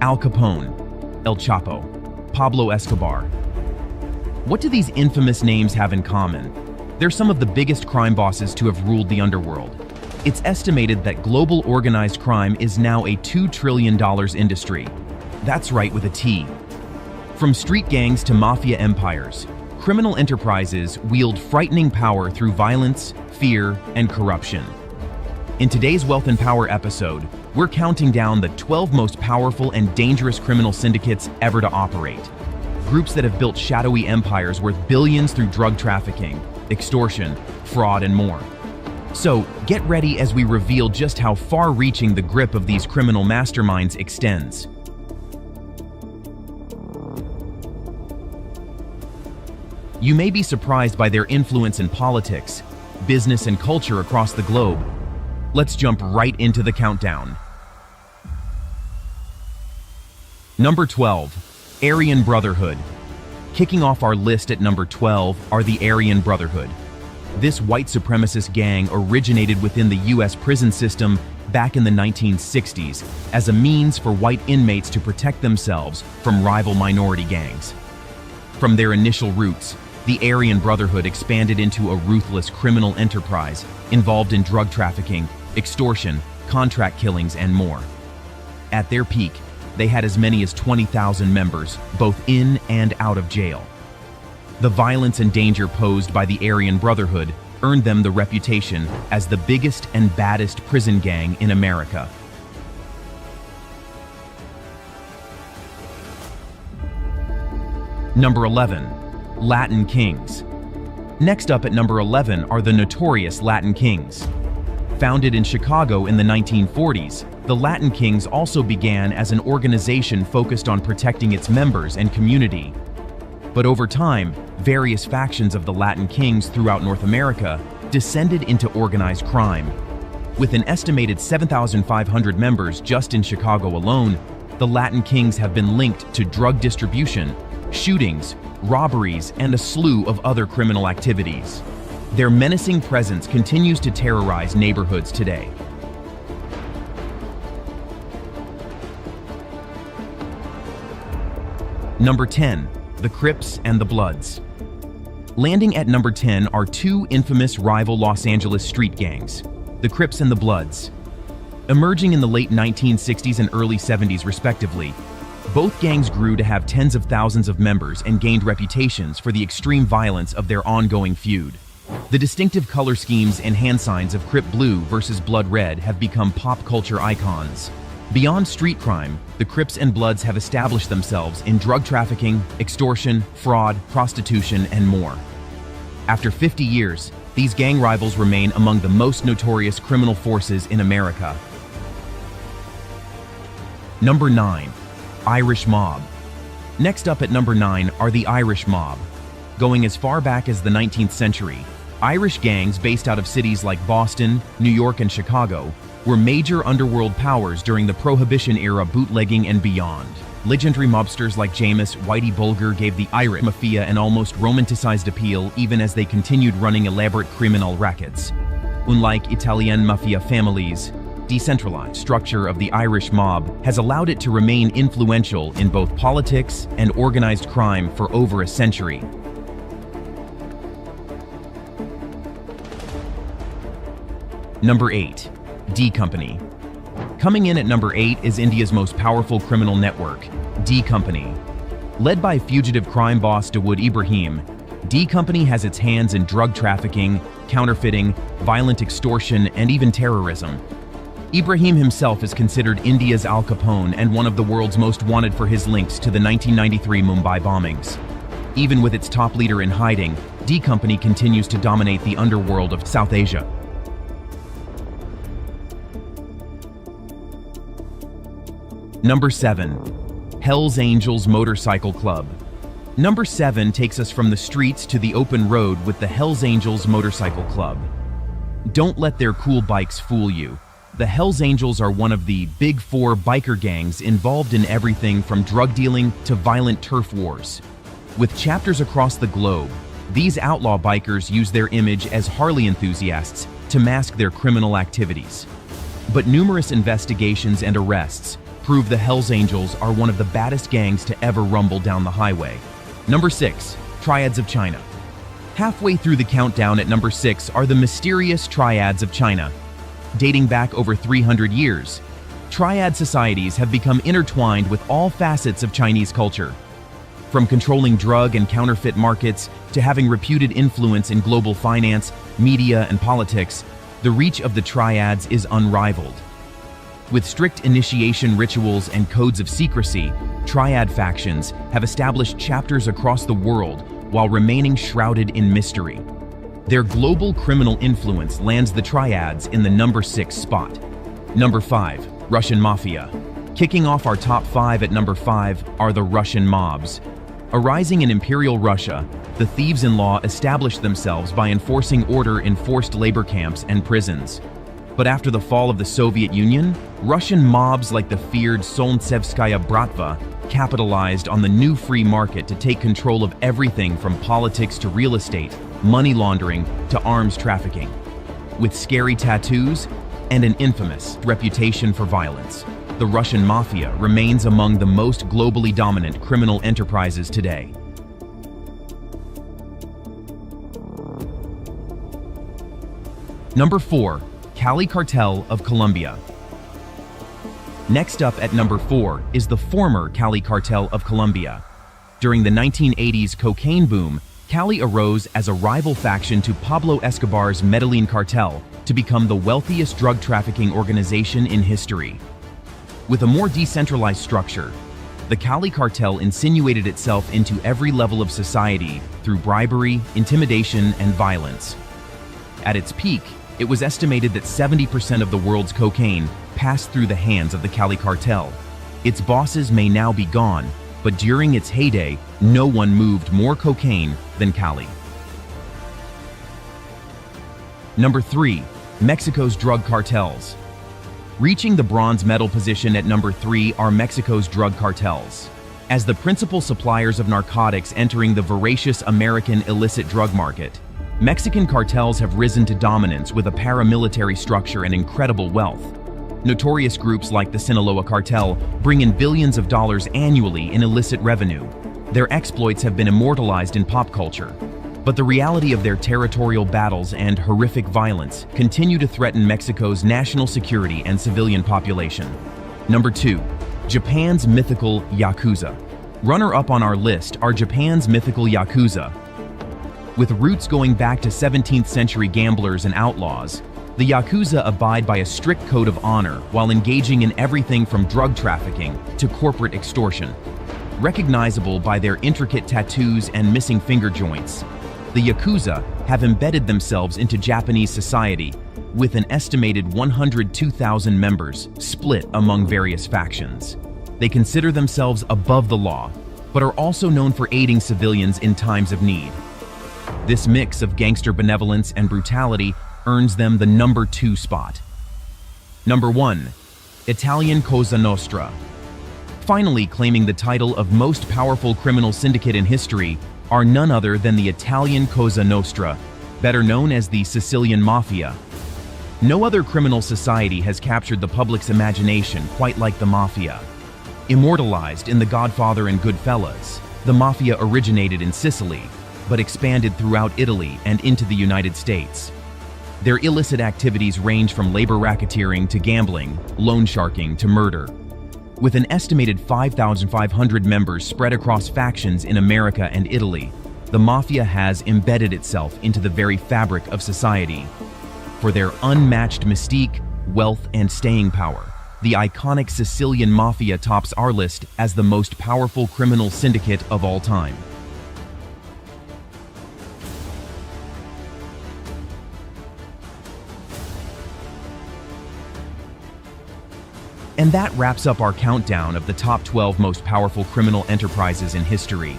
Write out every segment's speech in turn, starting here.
Al Capone, El Chapo, Pablo Escobar. What do these infamous names have in common? They're some of the biggest crime bosses to have ruled the underworld. It's estimated that global organized crime is now a $2 trillion industry. That's right, with a T. From street gangs to mafia empires, criminal enterprises wield frightening power through violence, fear, and corruption. In today's Wealth and Power episode, we're counting down the 12 most powerful and dangerous criminal syndicates ever to operate. Groups that have built shadowy empires worth billions through drug trafficking, extortion, fraud, and more. So, get ready as we reveal just how far-reaching the grip of these criminal masterminds extends. You may be surprised by their influence in politics, business, and culture across the globe. Let's jump right into the countdown. Number 12. Aryan Brotherhood. Kicking off our list at number 12 are the Aryan Brotherhood. This white supremacist gang originated within the US prison system back in the 1960s as a means for white inmates to protect themselves from rival minority gangs. From their initial roots, the Aryan Brotherhood expanded into a ruthless criminal enterprise involved in drug trafficking, extortion, contract killings, and more. At their peak, they had as many as 20,000 members, both in and out of jail. The violence and danger posed by the Aryan Brotherhood earned them the reputation as the biggest and baddest prison gang in America. Number 11. Latin Kings. Next up at number 11 are the notorious Latin Kings. Founded in Chicago in the 1940s, the Latin Kings also began as an organization focused on protecting its members and community. But over time, various factions of the Latin Kings throughout North America descended into organized crime. With an estimated 7,500 members just in Chicago alone, the Latin Kings have been linked to drug distribution, shootings, robberies, and a slew of other criminal activities. Their menacing presence continues to terrorize neighborhoods today. Number 10. The Crips and the Bloods. Landing at number 10 are two infamous rival Los Angeles street gangs, the Crips and the Bloods. Emerging in the late 1960s and early 70s respectively, both gangs grew to have tens of thousands of members and gained reputations for the extreme violence of their ongoing feud. The distinctive color schemes and hand signs of Crip Blue versus Blood Red have become pop culture icons. Beyond street crime, the Crips and Bloods have established themselves in drug trafficking, extortion, fraud, prostitution, and more. After 50 years, these gang rivals remain among the most notorious criminal forces in America. Number 9. Irish Mob. Next up at number 9 are the Irish Mob. Going as far back as the 19th century, Irish gangs based out of cities like Boston, New York, and Chicago were major underworld powers during the Prohibition-era bootlegging and beyond. Legendary mobsters like Jameis Whitey Bulger gave the Irish Mafia an almost romanticized appeal even as they continued running elaborate criminal rackets. Unlike Italian Mafia families, decentralized structure of the Irish mob has allowed it to remain influential in both politics and organized crime for over a century. Number 8. D Company. Coming in at number 8 is India's most powerful criminal network, D Company. Led by fugitive crime boss Dawood Ibrahim, D Company has its hands in drug trafficking, counterfeiting, violent extortion, and even terrorism. Ibrahim himself is considered India's Al Capone and one of the world's most wanted for his links to the 1993 Mumbai bombings. Even with its top leader in hiding, D Company continues to dominate the underworld of South Asia. Number 7. Hells Angels Motorcycle Club. Number 7 takes us from the streets to the open road with the Hells Angels Motorcycle Club. Don't let their cool bikes fool you. The Hells Angels are one of the Big Four biker gangs involved in everything from drug dealing to violent turf wars. With chapters across the globe, these outlaw bikers use their image as Harley enthusiasts to mask their criminal activities. But numerous investigations and arrests prove the Hells Angels are one of the baddest gangs to ever rumble down the highway. Number 6. Triads of China. Halfway through the countdown at number 6 are the mysterious Triads of China. Dating back over 300 years, Triad societies have become intertwined with all facets of Chinese culture. From controlling drug and counterfeit markets to having reputed influence in global finance, media, and politics, the reach of the Triads is unrivaled. With strict initiation rituals and codes of secrecy, Triad factions have established chapters across the world while remaining shrouded in mystery. Their global criminal influence lands the Triads in the number 6 spot. Number 5. Russian Mafia. Kicking off our top 5 at number 5 are the Russian mobs. Arising in Imperial Russia, the thieves-in-law established themselves by enforcing order in forced labor camps and prisons. But after the fall of the Soviet Union, Russian mobs like the feared Solntsevskaya Bratva capitalized on the new free market to take control of everything from politics to real estate, money laundering to arms trafficking. With scary tattoos and an infamous reputation for violence, the Russian Mafia remains among the most globally dominant criminal enterprises today. Number 4. Cali Cartel of Colombia. Next up at number 4 is the former Cali Cartel of Colombia. During the 1980s cocaine boom, Cali arose as a rival faction to Pablo Escobar's Medellin cartel to become the wealthiest drug trafficking organization in history. With a more decentralized structure, the Cali cartel insinuated itself into every level of society through bribery, intimidation, and violence. At its peak, it was estimated that 70% of the world's cocaine passed through the hands of the Cali cartel. Its bosses may now be gone, but during its heyday, no one moved more cocaine than Cali. Number 3. Mexico's drug cartels. Reaching the bronze medal position at number 3 are Mexico's drug cartels. As the principal suppliers of narcotics entering the voracious American illicit drug market, Mexican cartels have risen to dominance with a paramilitary structure and incredible wealth. Notorious groups like the Sinaloa cartel bring in billions of dollars annually in illicit revenue. Their exploits have been immortalized in pop culture, but the reality of their territorial battles and horrific violence continue to threaten Mexico's national security and civilian population. Number 2. Japan's mythical Yakuza. Runner-up on our list are Japan's mythical Yakuza. With roots going back to 17th century gamblers and outlaws, the Yakuza abide by a strict code of honor while engaging in everything from drug trafficking to corporate extortion. Recognizable by their intricate tattoos and missing finger joints, the Yakuza have embedded themselves into Japanese society with an estimated 102,000 members split among various factions. They consider themselves above the law, but are also known for aiding civilians in times of need. This mix of gangster benevolence and brutality earns them the number 2 spot. Number 1. Italian Cosa Nostra. Finally claiming the title of most powerful criminal syndicate in history are none other than the Italian Cosa Nostra, better known as the Sicilian Mafia. No other criminal society has captured the public's imagination quite like the Mafia. Immortalized in The Godfather and Goodfellas, the Mafia originated in Sicily, but expanded throughout Italy and into the United States. Their illicit activities range from labor racketeering to gambling, loan sharking to murder. With an estimated 5,500 members spread across factions in America and Italy, the Mafia has embedded itself into the very fabric of society. For their unmatched mystique, wealth, and staying power, the iconic Sicilian Mafia tops our list as the most powerful criminal syndicate of all time. And that wraps up our countdown of the top 12 most powerful criminal enterprises in history.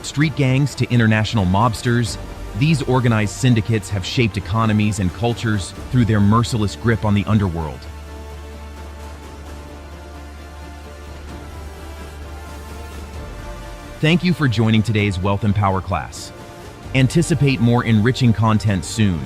Street gangs to international mobsters, these organized syndicates have shaped economies and cultures through their merciless grip on the underworld. Thank you for joining today's Wealth and Power class. Anticipate more enriching content soon.